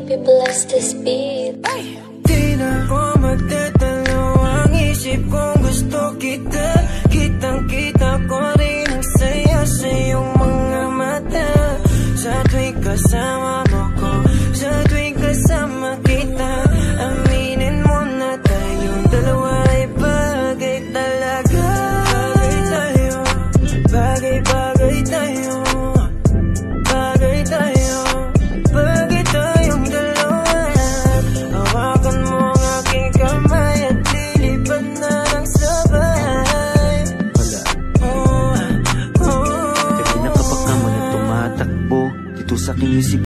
Baby, bless this beat. Di na ko magtatalo ang isip kong gusto kita. Kitang-kita ko rin ang saya sa iyong mga mata. Sa tuwing kasama mo ko, sa tuwing kasama kita, aminin mo na tayong dalawa ay bagay talaga. Bagay tayo, bagay-bagay tayo, bagay tayo, bagay tayong dalawa. Hawakan mo ang aking kamay at lilipad na lang sabay. Kanina ka pa ka mo na tumatakbo dito sa aking isip.